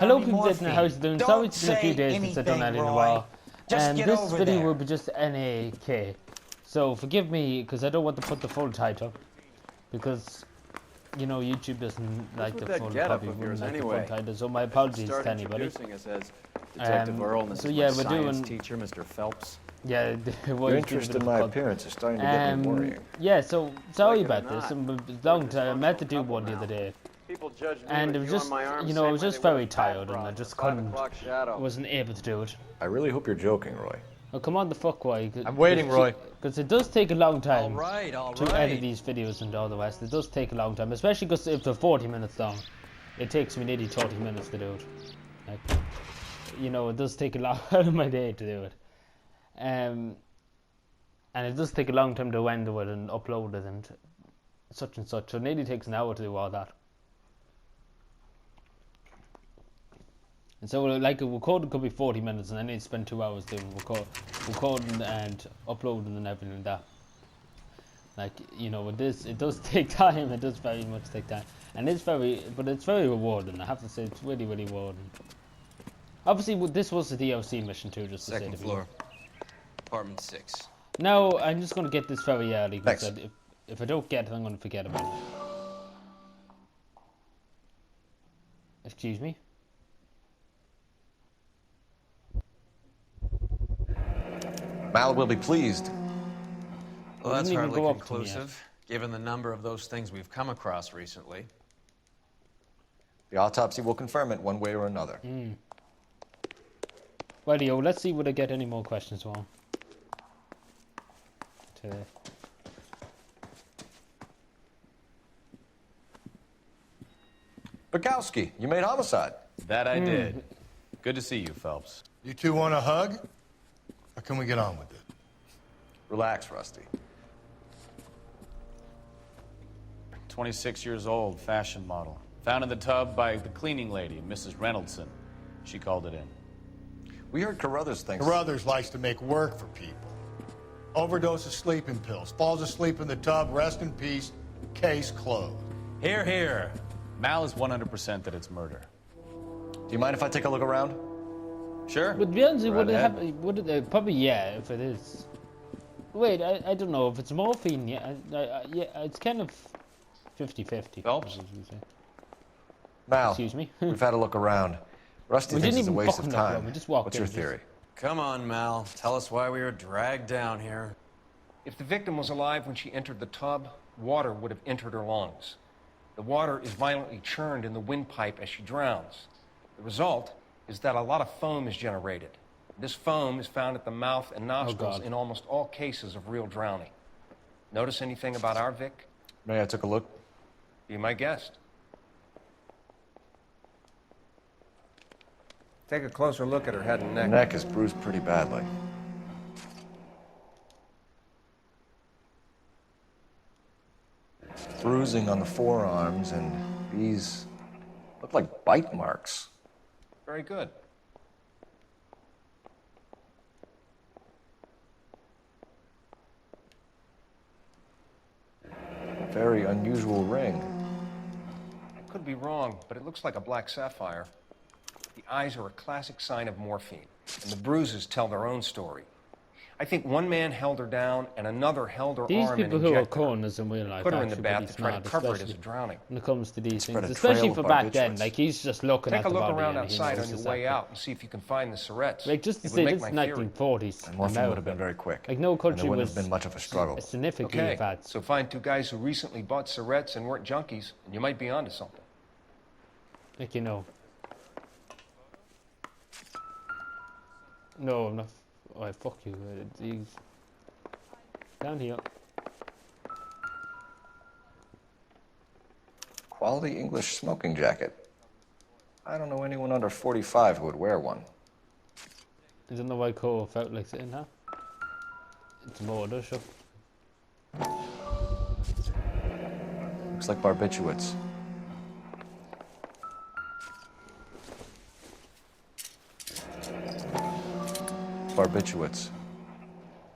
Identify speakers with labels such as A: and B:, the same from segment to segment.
A: Hello people in the house doing, sorry it's been a few days since I've done that in a while. And this video will be just NAK. So forgive me because I don't want to put the full title. Because, you know, YouTube doesn't like the full copy, wouldn't like the full title. So my apologies to anybody. So yeah, we're doing...
B: teacher, Mr. Phelps.
A: Yeah,
C: your interest in my appearance is starting to get me worrying.
A: Yeah, so sorry about this. It's long time. I meant to do one the other day. And it was just, you know, I was just very tired and I just couldn't, wasn't able to do it.
C: I really hope you're joking, Roy.
A: Oh, come on the fuck, why?
C: I'm waiting, Roy.
A: Because it does take a long time
B: All
A: to edit these videos and all the rest. It does take a long time, especially because if they're 40 minutes long, it takes me nearly 30 minutes to do it. Like, you know, it does take a lot out of my day to do it. And it does take a long time to render it and upload it and such and such. So it nearly takes an hour to do all that. And so, like, a recording could be 40 minutes, and I need to spend 2 hours doing recording and uploading and everything like that. Like, you know, with this, it does take time. It does very much take time, and it's very rewarding. I have to say, it's really, really rewarding. Obviously, this was the DLC mission too, just to say the
B: floor, apartment 6.
A: Now, I'm just going to get this very early because if I don't get it, I'm going to forget about it. Excuse me.
C: Mal will be pleased.
B: Well, that's hardly conclusive, given the number of those things we've come across recently.
C: The autopsy will confirm it one way or another.
A: Well, yo, let's see would I get any more questions wrong today.
C: Bukowski, you made homicide.
B: That I did. Good to see you, Phelps.
D: You two want a hug? Or can we get on with it?
C: Relax, Rusty.
E: 26 years old, fashion model. Found in the tub by the cleaning lady, Mrs. Reynoldson. She called it in.
C: We heard Carruthers thinks...
D: Carruthers likes to make work for people. Overdose of sleeping pills. Falls asleep in the tub. Rest in peace. Case closed.
E: Here, here. Mal is 100% that it's murder.
C: Do you mind if I take a look around?
E: Sure.
A: But to be honest, would it probably, yeah, if it is. Wait, I don't know if it's morphine. Yeah, yeah, it's kind of 50-50.
E: Phelps?
C: Mal,
A: excuse me.
C: We've had a look around. Rusty thinks it's a waste of time.
A: We just walked
C: What's your theory?
B: Come on, Mal. Tell us why we were dragged down here.
F: If the victim was alive when she entered the tub, water would have entered her lungs. The water is violently churned in the windpipe as she drowns. The result is that a lot of foam is generated. This foam is found at the mouth and nostrils in almost all cases of real drowning. Notice anything about our Vic?
C: May I took a look?
F: Be my guest. Take a closer look at her head and neck.
C: Her neck is bruised pretty badly. Bruising on the forearms, and these look like bite marks.
F: Very good.
C: A very unusual ring.
F: I could be wrong, but it looks like a black sapphire. The eyes are a classic sign of morphine, and the bruises tell their own story. I think one man held her down, and another held her arm and injected her.
A: These people who are corners in real life
F: put her in the bath to try to cover it as a drowning.
A: When it comes to these things, especially for back then, like he's just looking at the body.
F: Take a look around outside on your way out and see if you can find the syrettes.
A: Like just to say, this is 1940s.
C: And morphine would have been very quick.
A: Like no country
C: wouldn't
A: was
C: have been much of a struggle.
A: Significantly advanced.
F: So find two guys who recently bought syrettes and weren't junkies, and you might be onto something.
A: Like, you know. No, I'm not. Oh, fuck you. These. Down here.
C: Quality English smoking jacket. I don't know anyone under 45 who would wear one.
A: I don't know why Cole felt like sitting there. It's more sure.
C: Looks like barbiturates. Barbiturates.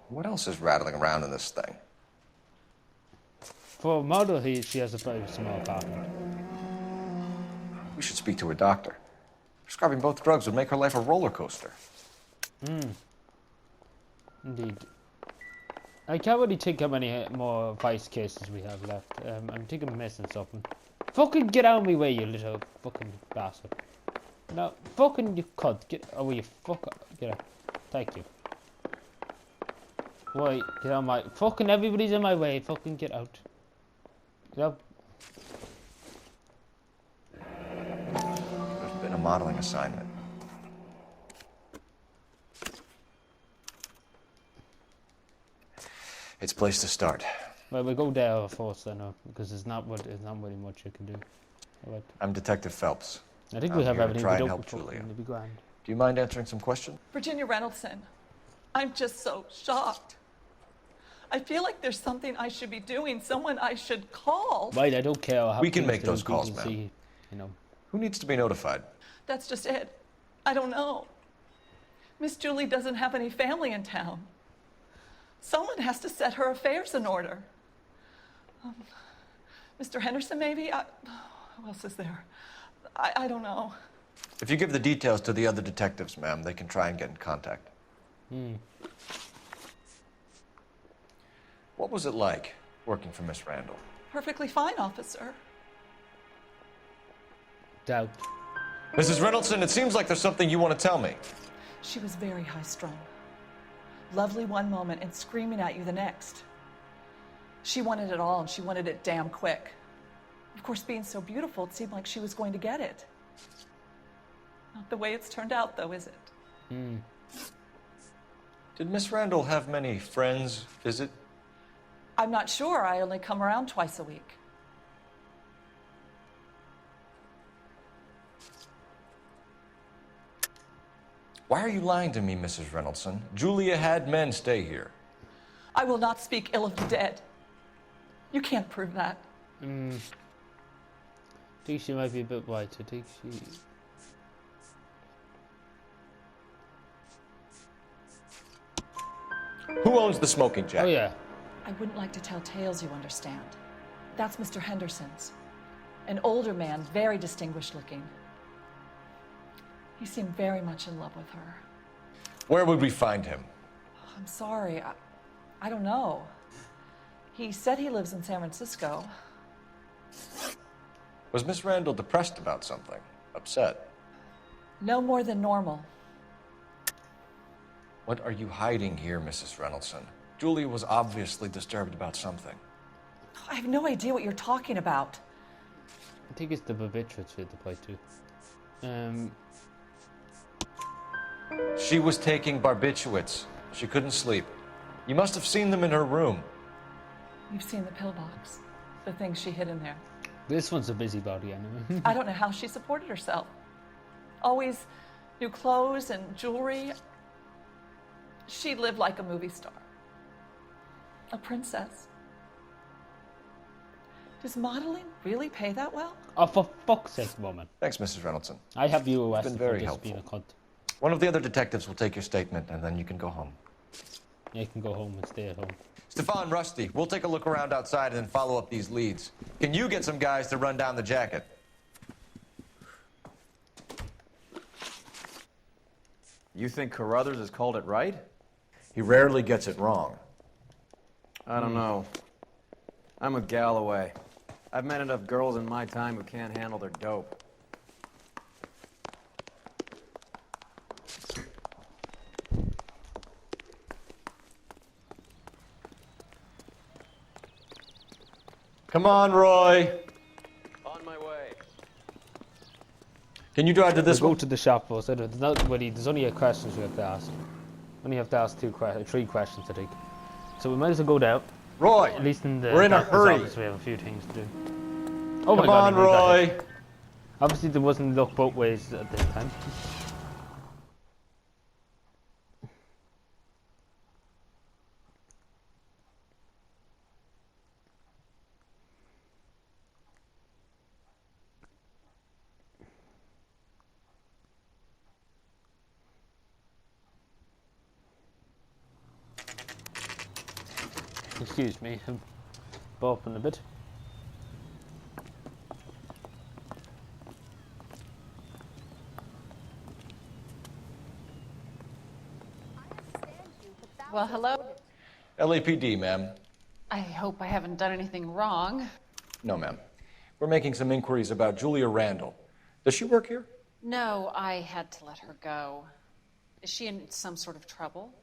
C: What else is rattling around in this thing?
A: For a model, she has a very small apartment.
C: We should speak to her doctor. Prescribing both drugs would make her life a roller coaster.
A: Indeed. I can't really think how many more vice cases we have left. I think I'm missing something. Fucking get out of my way, you little fucking bastard. No, fucking you cunt. Get away, you fuck. Get out. Thank you. Wait, get out of my. Fucking everybody's in my way. Fucking get out. Get out.
C: There's been a modeling assignment. It's a place to start.
A: Well, we'll go there first, then, because there's not really much you can do. Right.
C: I'm Detective Phelps.
A: I think
C: I'm
A: we have
C: here to
A: everything
C: try
A: we
C: and
A: don't
C: help
A: before,
C: Julia.
A: it'll be grand.
C: Do you mind answering some questions?
G: Virginia Reynoldson, I'm just so shocked. I feel like there's something I should be doing, someone I should call.
A: Right, I don't care.
C: We can make those calls, ma'am.
A: You know.
C: Who needs to be notified?
G: That's just it. I don't know. Miss Julie doesn't have any family in town. Someone has to set her affairs in order. Mr. Henderson, maybe? Who else is there? I don't know.
C: If you give the details to the other detectives, ma'am, they can try and get in contact. What was it like working for Miss Randall?
G: Perfectly fine, officer.
A: Doubt.
C: Mrs. Reynoldson, it seems like there's something you want to tell me.
G: She was very high-strung. Lovely one moment and screaming at you the next. She wanted it all, and she wanted it damn quick. Of course, being so beautiful, it seemed like she was going to get it. Not the way it's turned out, though, is it?
C: Did Miss Randall have many friends visit?
G: I'm not sure. I only come around twice a week.
C: Why are you lying to me, Mrs. Reynoldson? Julia had men stay here.
G: I will not speak ill of the dead. You can't prove that.
A: I think she might be a bit white. I think she...
C: Who owns the smoking jacket?
A: Oh, yeah.
G: I wouldn't like to tell tales, you understand. That's Mr. Henderson's. An older man, very distinguished looking. He seemed very much in love with her.
C: Where would we find him?
G: I'm sorry, I don't know. He said he lives in San Francisco.
C: Was Miss Randall depressed about something? Upset?
G: No more than normal.
C: What are you hiding here, Mrs. Reynoldson? Julia was obviously disturbed about something.
G: I have no idea what you're talking about.
A: I think it's the barbiturates we had to play too.
C: She was taking barbiturates. She couldn't sleep. You must have seen them in her room.
G: You've seen the pillbox, the things she hid in there.
A: This one's a busybody anyway.
G: I don't know how she supported herself. Always new clothes and jewelry. She lived like a movie star. A princess. Does modeling really pay that well?
A: Oh, for fuck's sake, woman.
C: Thanks, Mrs. Reynoldson.
A: I have you arrested
C: been very
A: for just being a
C: helpful.
A: cunt.
C: One of the other detectives will take your statement, and then you can go home.
A: You can go home and stay at home.
C: Stefan, Rusty, we'll take a look around outside and then follow up these leads. Can you get some guys to run down the jacket?
B: You think Carruthers has called it right?
C: He rarely gets it wrong.
B: I don't know. I'm with Galloway. I've met enough girls in my time who can't handle their dope.
C: Come on, Roy.
B: On my way.
C: Can you drive to this
A: We'll
C: one?
A: go to the shop first. There's only 8 questions we have to ask. Only have to ask 3 questions, I think. So we might as well go down.
C: Roy,
A: At least in the
C: we're in a
A: doctor's
C: hurry.
A: office we have a few things to do. Oh my
C: Come
A: God,
C: on,
A: he moved that
C: Roy.
A: head. Obviously there wasn't luck both ways at this time. Excuse me, I'm bopping a bit.
H: Well, hello.
C: LAPD, ma'am.
H: I hope I haven't done anything wrong.
C: No, ma'am. We're making some inquiries about Julia Randall. Does she work here?
H: No, I had to let her go. Is she in some sort of trouble?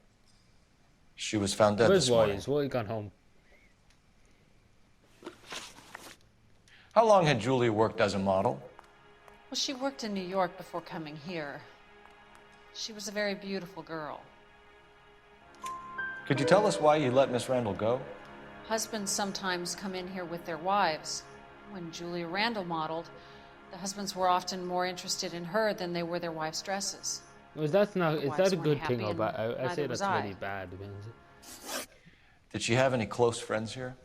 C: She was found dead
A: Where's
C: this morning.
A: Wise? Why gone home?
C: How long had Julia worked as a model?
H: Well, she worked in New York before coming here. She was a very beautiful girl.
C: Could you tell us why you let Miss Randall go?
H: Husbands sometimes come in here with their wives. When Julia Randall modeled, the husbands were often more interested in her than they were their wives' dresses.
A: Is that not? Is
H: Wives
A: that a
H: weren't
A: good thing
H: happy
A: or
H: and
A: bad? I say
H: neither
A: that's
H: was I.
A: really bad.
C: Did she have any close friends here?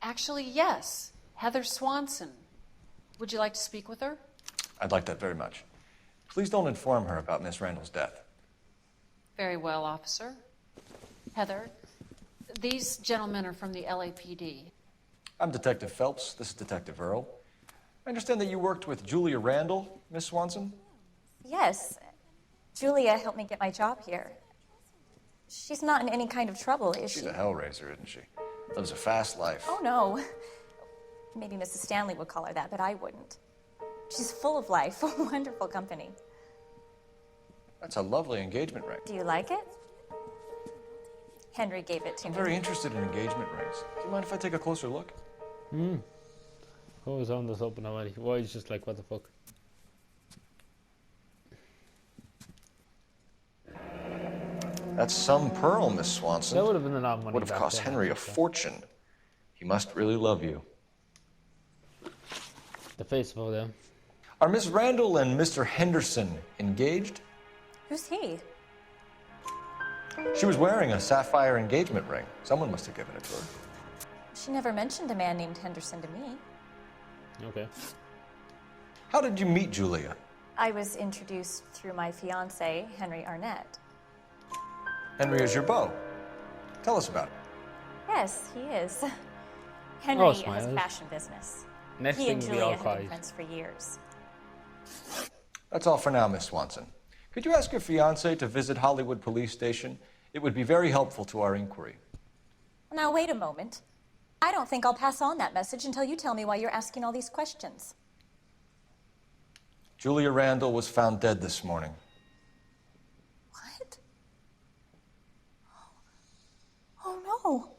H: Actually, yes. Heather Swanson. Would you like to speak with her?
C: I'd like that very much. Please don't inform her about Miss Randall's death.
H: Very well, officer. Heather, these gentlemen are from the LAPD.
C: I'm Detective Phelps. This is Detective Earl. I understand that you worked with Julia Randall, Miss Swanson?
I: Yes. Julia helped me get my job here. She's not in any kind of trouble, is she?
C: She's a hellraiser, isn't she? Lives a fast life.
I: Oh, no. Maybe Mrs. Stanley would call her that, but I wouldn't. She's full of life, wonderful company.
C: That's a lovely engagement ring.
I: Do you like it? Henry gave it to
C: I'm
I: me.
C: very interested in engagement rings. Do you mind if I take a closer look?
A: What was on this open already? Why is just like, what the fuck?
C: That's some pearl, Miss Swanson.
A: That would have been a lot of money.
C: Would have
A: back
C: cost
A: then,
C: Henry a
A: actually.
C: fortune. He must really love you.
A: The face over there.
C: Are Miss Randall and Mr. Henderson engaged?
I: Who's he?
C: She was wearing a sapphire engagement ring. Someone must have given it to her.
I: She never mentioned a man named Henderson to me.
A: Okay.
C: How did you meet Julia?
I: I was introduced through my fiancé, Henry Arnett.
C: Henry is your beau. Tell us about it.
I: Yes, he is. Henry has a
A: smiles.
I: fashion business.
A: Next
I: He
A: thing
I: and
A: will be
I: Julia
A: all
I: have been
A: cries.
I: friends for years.
C: That's all for now, Miss Swanson. Could you ask your fiancé to visit Hollywood Police Station? It would be very helpful to our inquiry.
I: Now, wait a moment. I don't think I'll pass on that message until you tell me why you're asking all these questions.
C: Julia Randall was found dead this morning.
I: What? Oh, no.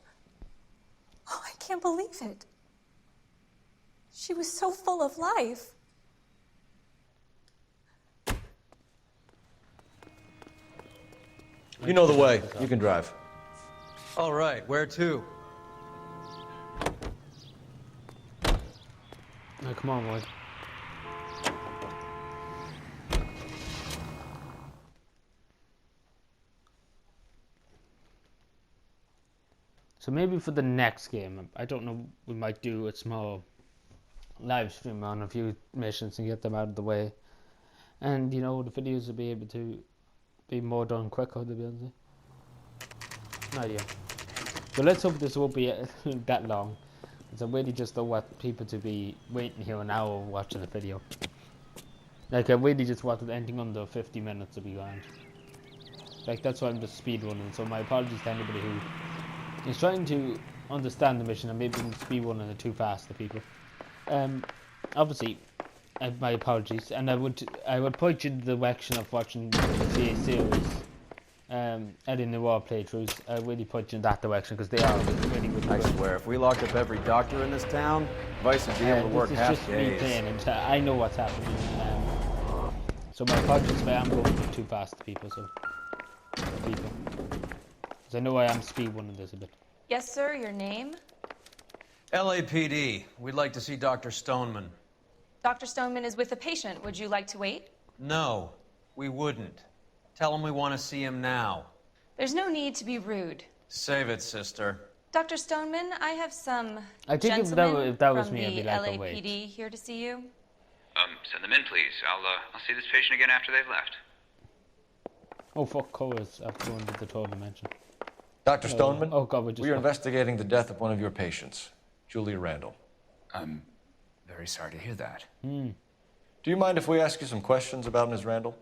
I: Oh, I can't believe it. She was so full of life.
C: You know the way. You can drive.
B: All right, where to?
A: No, come on, Wade. So maybe for the next game, I don't know, we might do a small live stream on a few missions and get them out of the way. And, you know, the videos will be able to be more done quicker, to be honest. No idea. But let's hope this won't be that long. Because I really just don't want people to be waiting here an hour watching the video. Like, I really just wanted anything under 50 minutes to be grand. Like, that's why I'm just speedrunning. So my apologies to anybody who is trying to understand the mission and maybe speedrunning it too fast to people. Obviously, my apologies, and I would point you in the direction of watching the CA series, Eddie Noire playthroughs. I really point you in that direction because they are really good.
B: I swear, if we locked up every doctor in this town, Vice would be able to work
A: This is
B: half
A: just me
B: days.
A: playing, and I know what's happening. So my apologies if I am going too fast to people. Because I know I am speedrunning this a bit.
J: Yes, sir, your name?
B: LAPD, we'd like to see Dr. Stoneman.
J: Dr. Stoneman is with a patient. Would you like to wait?
B: No, we wouldn't. Tell him we want to see him now.
J: There's no need to be rude.
B: Save it, sister.
J: Dr. Stoneman, I have some
A: I think
J: gentlemen
A: if that was
J: from
A: me, I'd
J: the
A: be like, oh,
J: LAPD
A: wait.
J: here to see you.
K: Send them in, please. I'll see this patient again after they've left.
A: Oh, fuck, colors after going to the third dimension.
C: Dr. Stoneman,
A: oh God, we just
C: are investigating the death of one of your patients, Julia Randall.
K: I'm very sorry to hear that.
C: Do you mind if we ask you some questions about Ms. Randall?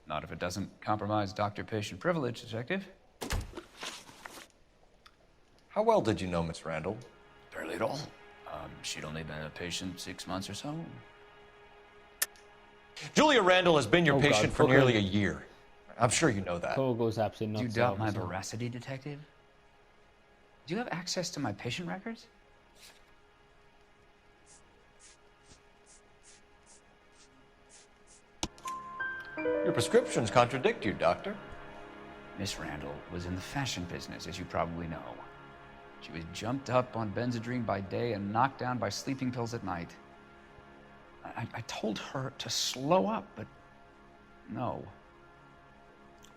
K: Not if it doesn't compromise doctor-patient privilege, Detective.
C: How well did you know Miss Randall?
K: Barely at all. She'd only been a patient 6 months or so.
C: Julia Randall has been your
A: Oh, God,
C: patient for
A: fuck
C: nearly
A: her.
C: a year. I'm sure you know that.
A: Cole goes absolutely
K: Do you
A: nuts.
K: doubt my
A: obviously.
K: veracity, Detective? Do you have access to my patient records?
C: Your prescriptions contradict you, Doctor.
K: Miss Randall was in the fashion business, as you probably know. She was jumped up on Benzedrine by day and knocked down by sleeping pills at night. I told her to slow up, but no.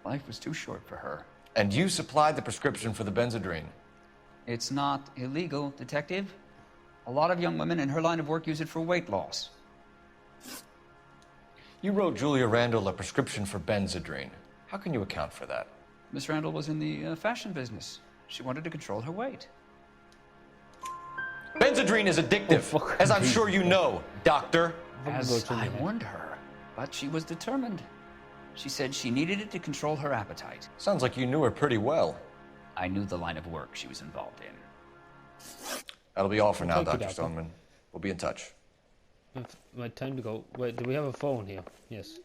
K: Life was too short for her.
C: And you supplied the prescription for the Benzedrine.
K: It's not illegal, Detective. A lot of young women in her line of work use it for weight loss.
C: You wrote Julia Randall a prescription for Benzedrine. How can you account for that?
K: Miss Randall was in the fashion business. She wanted to control her weight.
C: Benzedrine is addictive,
A: fuck.
C: as I'm sure you know, Doctor.
K: As I warned her, but she was determined. She said she needed it to control her appetite.
C: Sounds like you knew her pretty well.
K: I knew the line of work she was involved in.
C: That'll be all for now,
A: Thank you,
C: Dr.
A: Doctor.
C: Stoneman. We'll be in touch.
A: Right, time to go. Wait, do we have a phone here? Yes.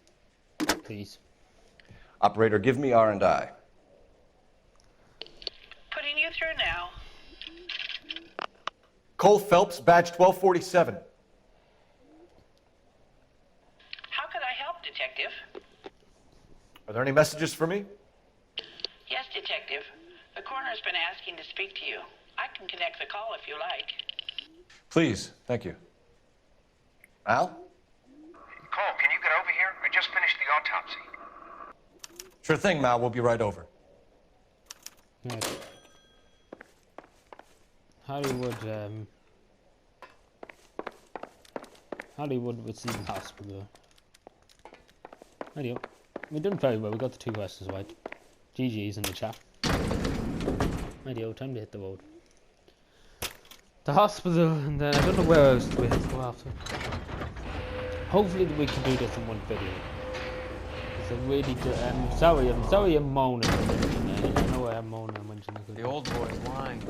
A: Please.
C: Operator, give me R&I.
L: Putting you through now.
C: Cole Phelps, badge 1247.
L: How could I help, Detective?
C: Are there any messages for me?
L: Yes, Detective. The coroner's been asking to speak to you. I can connect the call if you like.
C: Please, thank you. Al?
F: Cole, can you get over here? I just finished the autopsy.
C: Sure thing, Mal. We'll be right over.
A: Right. Hollywood with Stephen Hospital. Radio. We've done very well. We got the 2 questions right. GG's in the chat. Radio, time to hit the road. The hospital, and then I don't know where else we have to go after. Hopefully we can do this in one video. It's a really good. I'm sorry I'm moaning. I know I'm moaning. I'm mentioning
B: The old boy's lying.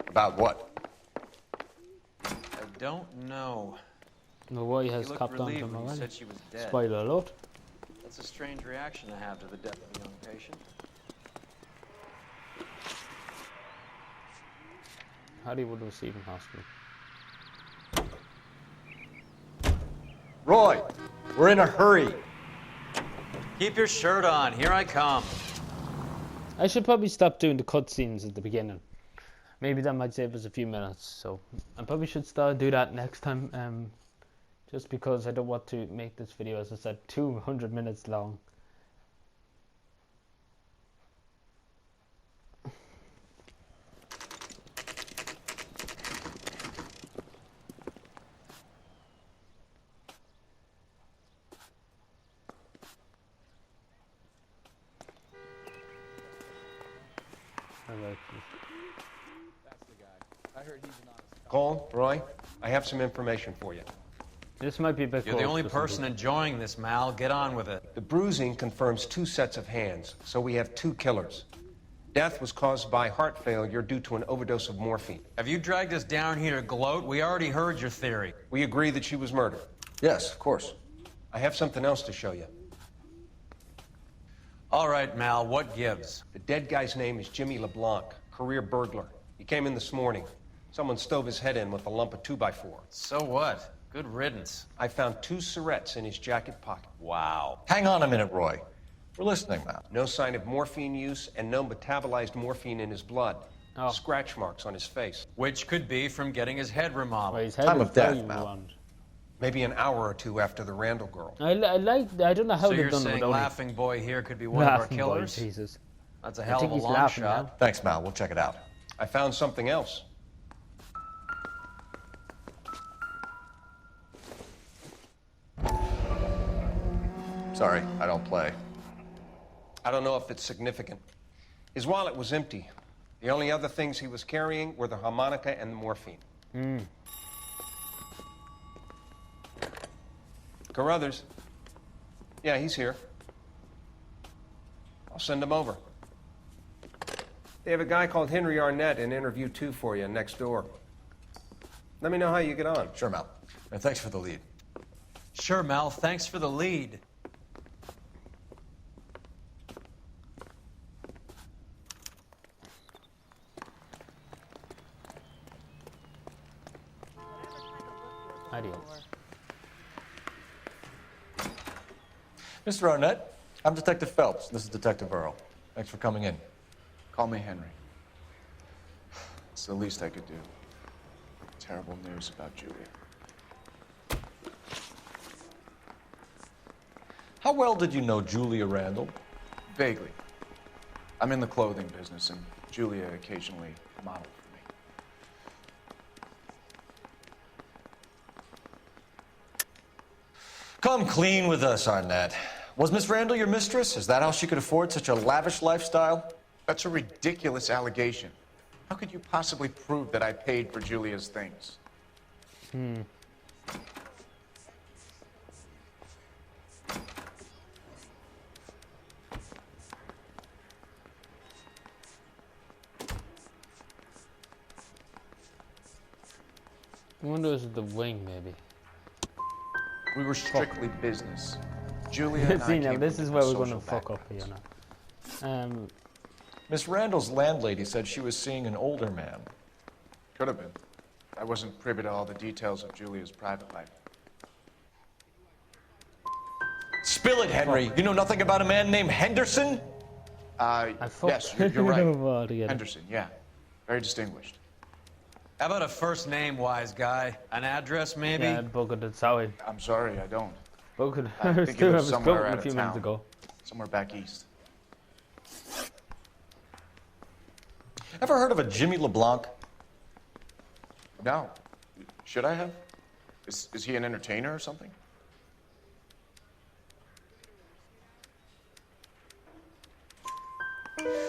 C: About what?
B: I don't know.
A: No, Roy
B: He
A: has
B: looked
A: capped on
B: relieved
A: him
B: when you
A: already.
B: said she was dead.
A: Spoiler alert.
B: That's a strange reaction to have to the death of a young patient.
A: Hollywood Receiving Hospital.
C: Roy, we're in a hurry.
B: Keep your shirt on. Here I come.
A: I should probably stop doing the cutscenes at the beginning. Maybe that might save us a few minutes. So I probably should do that next time. Just because I don't want to make this video, as I said, 200 minutes long.
F: Cole, Roy, I have some information for you.
A: This might be a bit
B: You're the
A: close
B: only
A: for some
B: person
A: people.
B: enjoying this, Mal. Get on with it.
F: The bruising confirms 2 sets of hands, so we have 2 killers. Death was caused by heart failure due to an overdose of morphine.
B: Have you dragged us down here to gloat? We already heard your theory.
F: We agree that she was murdered.
C: Yes, of course.
F: I have something else to show you.
B: All right, Mal, what gives?
F: The dead guy's name is Jimmy LeBlanc, career burglar. He came in this morning. Someone stove his head in with a lump of 2x4.
B: So what? Good riddance.
F: I found 2 Syrettes in his jacket pocket.
B: Wow.
C: Hang on a minute, Roy. We're listening now.
F: No sign of morphine use and no metabolized morphine in his blood.
A: Oh.
F: Scratch marks on his face.
B: Which could be from getting his head remodeled.
A: Well, his head
C: Time
A: is
C: of death,
A: very
C: Mal.
A: round.
F: Maybe an hour or 2 after the Randall girl.
A: I don't know how
B: So
A: they've
B: you're
A: done it
B: saying
A: with only
B: Laughing Boy here could be one of our
A: Laughing Boy,
B: killers?
A: Jesus.
B: That's a
A: I
B: hell
A: think
B: of a
A: he's
B: long
A: laughing
B: shot.
A: now.
C: Thanks, Mal. We'll check it out.
F: I found something else.
C: Sorry, I don't play.
F: I don't know if it's significant. His wallet was empty. The only other things he was carrying were the harmonica and the morphine. Carruthers. Yeah, he's here. I'll send them over. They have a guy called Henry Arnett in interview 2 for you next door. Let me know how you get on.
C: Sure, Mel. And thanks for the lead.
B: Sure, Mel. Thanks for the lead.
A: Adios.
C: Mr. Arnett, I'm Detective Phelps. This is Detective Earl. Thanks for coming in.
E: Call me Henry. It's the least I could do. Terrible news about Julia.
C: How well did you know Julia Randall?
E: Vaguely. I'm in the clothing business, and Julia occasionally modeled for me.
C: Come clean with us, Arnett. Was Miss Randall your mistress? Is that how she could afford such a lavish lifestyle?
E: That's a ridiculous allegation. How could you possibly prove that I paid for Julia's things?
A: I wonder if it's the wing, maybe.
E: We were strictly business. Julia and I
A: See, now
E: came
A: this
E: from
A: is where we're
E: different
A: going to
E: social
A: fuck up here now.
C: Miss Randall's landlady said she was seeing an older man.
E: Could have been. I wasn't privy to all the details of Julia's private life.
C: Spill it, Henry. You know nothing about a man named Henderson?
E: Yes, you're right.
A: Altogether.
E: Henderson, yeah. Very distinguished.
B: How about a first name, wise guy? An address, maybe?
A: Yeah, Booker did sorry.
E: I'm sorry, I don't.
A: Booker
E: I think
A: still
E: it
A: have
E: was
A: his
E: somewhere
A: coat
E: out
A: a
E: of
A: few
E: town.
A: minutes ago.
E: Somewhere back east.
C: Ever heard of a Jimmy LeBlanc?
E: No. Should I have? Is he an entertainer or something?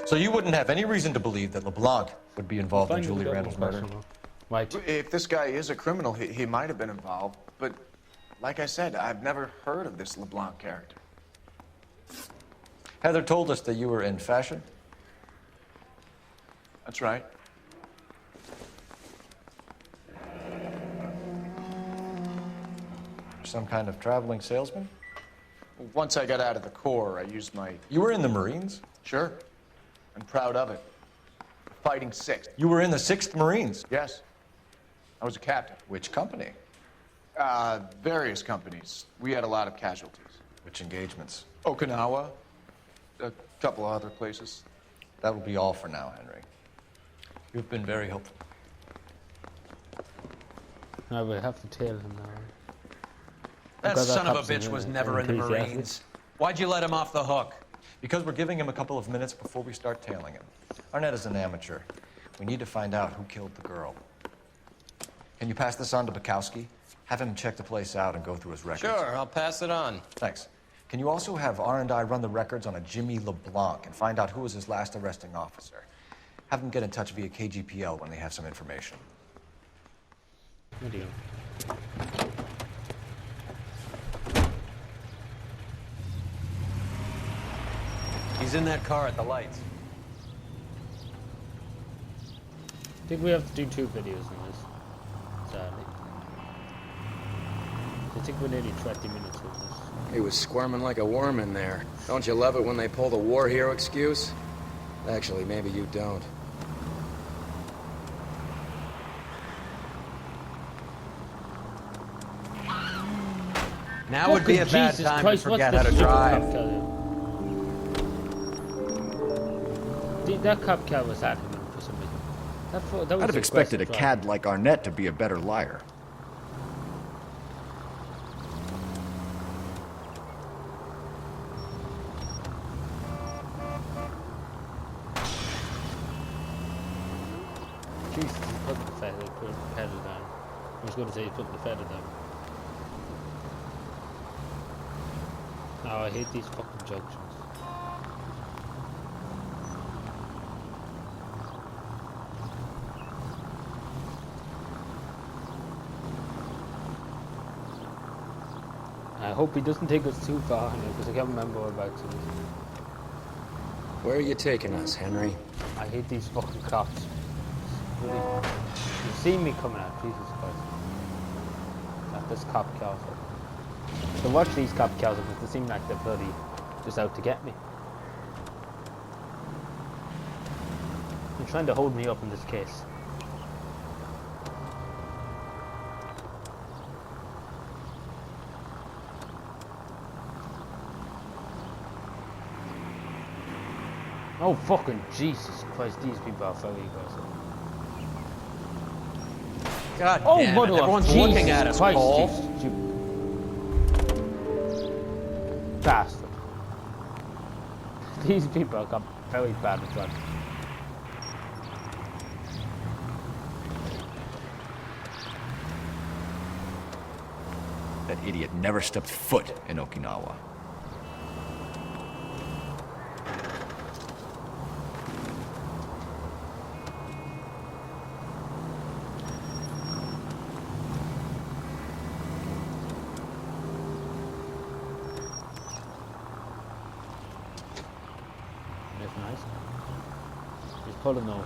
C: So you wouldn't have any reason to believe that LeBlanc would be involved in Julia Randall's murder?
A: Right.
E: If this guy is a criminal, he might have been involved. But like I said, I've never heard of this LeBlanc character.
C: Heather told us that you were in fashion.
E: That's right.
C: Some kind of traveling salesman?
E: Once I got out of the Corps, I used my...
C: You were in the Marines?
E: Sure. I'm proud of it. Fighting 6th.
C: You were in the 6th Marines?
E: Yes. I was a captain.
C: Which company?
E: Various companies. We had a lot of casualties.
C: Which engagements?
E: Okinawa. A couple of other places.
C: That will be all for now, Henry. You've been very helpful.
A: No, we have to tail him now.
B: That
A: Because
B: son of a
A: captain's
B: bitch was never in the
A: enthusiastic.
B: Marines. Why'd you let him off the hook?
C: Because we're giving him a couple of minutes before we start tailing him. Arnett is an amateur. We need to find out who killed the girl. Can you pass this on to Bukowski? Have him check the place out and go through his records.
B: Sure, I'll pass it on.
C: Thanks. Can you also have R&I run the records on a Jimmy LeBlanc and find out who was his last arresting officer? Have them get in touch via KGPL when they have some information.
A: Video.
B: He's in that car at the lights.
A: I think we have to do 2 videos on this. Sadly. I think we're nearly 20 minutes with this.
M: He was squirming like a worm in there. Don't you love it when they pull the war hero excuse? Actually, maybe you don't.
B: Now would be a bad
A: Jesus
B: time
A: Christ,
B: to
A: what's
B: forget
A: the
B: how to
A: shit
B: drive.
A: cop car? That cop car was at him for some reason. That was
N: I'd have expected a
A: aggressive
N: cad like Arnett to be a better liar.
A: Jesus, he put the pedal down. I was going to say he put the feather down. Oh, I hate these fucking junctions. I hope he doesn't take us too far, because I can't remember whereabouts it is.
M: Where are you taking us, Henry?
A: I hate these fucking cops. Really, you see me coming out, Jesus Christ. Not this cop cows. So watch these cop cows because they seem like they're bloody just out to get me. They're trying to hold me up in this case. Oh fucking Jesus Christ, these people are very aggressive.
B: God
A: Oh,
B: damn it,
A: mother of
B: everyone's
A: Jesus
B: looking at us,
A: Christ,
B: Cole.
A: you bastard. These people got very bad at that.
N: That idiot never stepped foot in Okinawa.
A: That's nice. He's pulling over.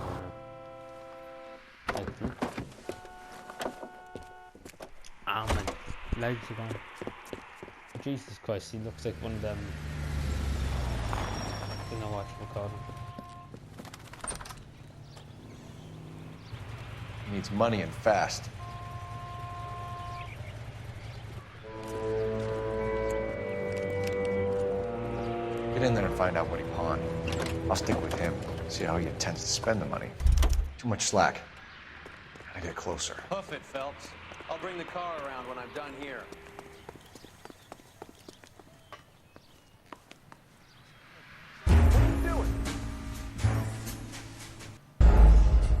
A: Thank you. Ah, my legs are gone. Jesus Christ, he looks like one of them. You know what you call him.
C: He needs money and fast. Get in there and find out what he pawned. I'll stick with him, see how he intends to spend the money. Too much slack. Gotta get closer.
B: Hoof it, Phelps. I'll bring the car around when I'm done here.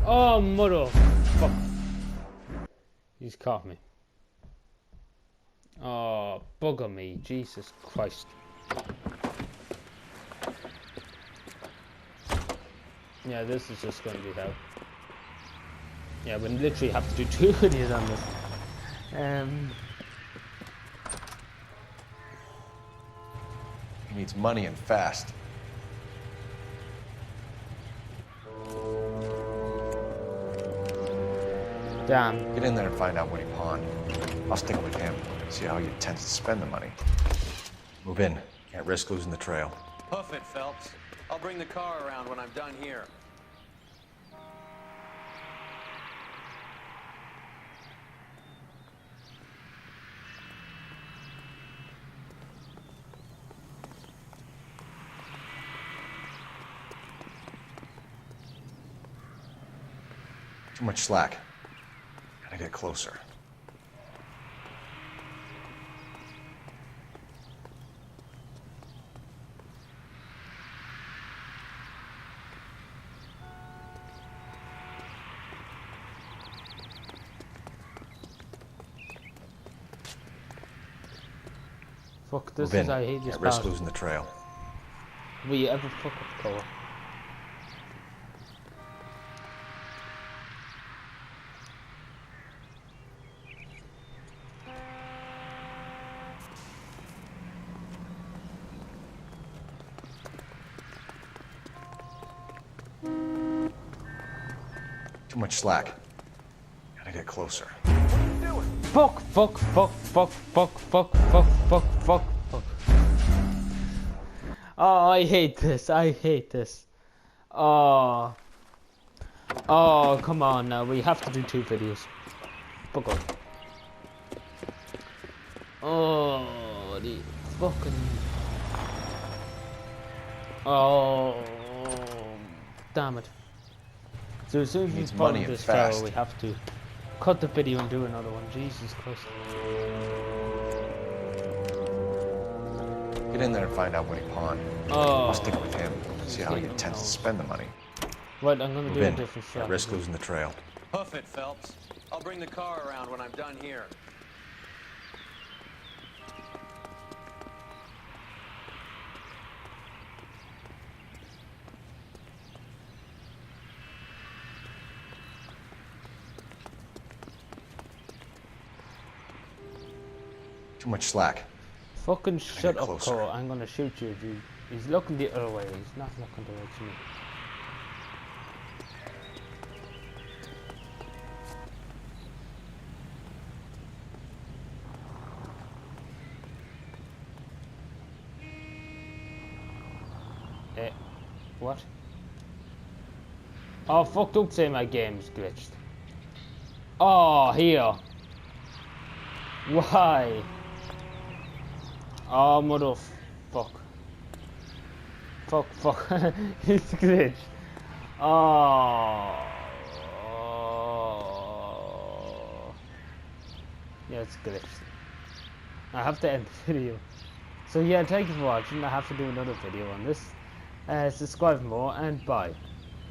A: Oh, mother. Fuck. He's caught me. Oh, bugger me. Jesus Christ. Yeah, this is just going to be hell. Yeah, we literally have to do 2 videos on this.
C: He needs money and fast.
A: Damn.
C: Get in there and find out what he pawned. I'll stick with him, see how he intends to spend the money. Move in. Can't risk losing the trail.
B: Hoof it, Phelps. I'll bring the car around when I'm done here.
C: Too much slack. Gotta get closer.
A: Fuck, this
C: Move
A: is,
C: in.
A: I hate this
C: Can't risk
A: part.
C: losing the trail.
A: Will you ever fuck up the car?
C: Too much slack. Gotta get closer.
A: Fuck, fuck, fuck, fuck, fuck, fuck, fuck, fuck, fuck, fuck. Oh, I hate this. I hate this. Oh. Oh, come on now. We have to do 2 videos. Fuck off. Oh, the fucking... Oh. Damn it. So as soon as we
C: Needs
A: follow
C: money and
A: this tower,
C: fast.
A: we have to cut the video and do another one. Jesus Christ.
C: Get in there and find out what he pawned.
A: Oh.
C: I'll stick with him, see how he
A: Stick
C: intends to
A: knows.
C: spend the money.
A: Right, I'm gonna
C: Move
A: do a
C: in.
A: different
C: Can't risk
A: strategy.
C: losing the trail.
B: Hoof it, Phelps. I'll bring the car around when I'm done here.
C: Too much slack.
A: Fucking shut
C: get
A: up,
C: closer.
A: Cole. I'm gonna shoot you if you He's looking the other way. He's not looking towards me. What? Oh, fuck, don't say my game's glitched. Oh, here. Why? Oh, mother fuck. Fuck. It's glitched. Oh. Yeah, it's glitched. I have to end the video. So yeah, thank you for watching. I have to do another video on this. Subscribe for more, and bye.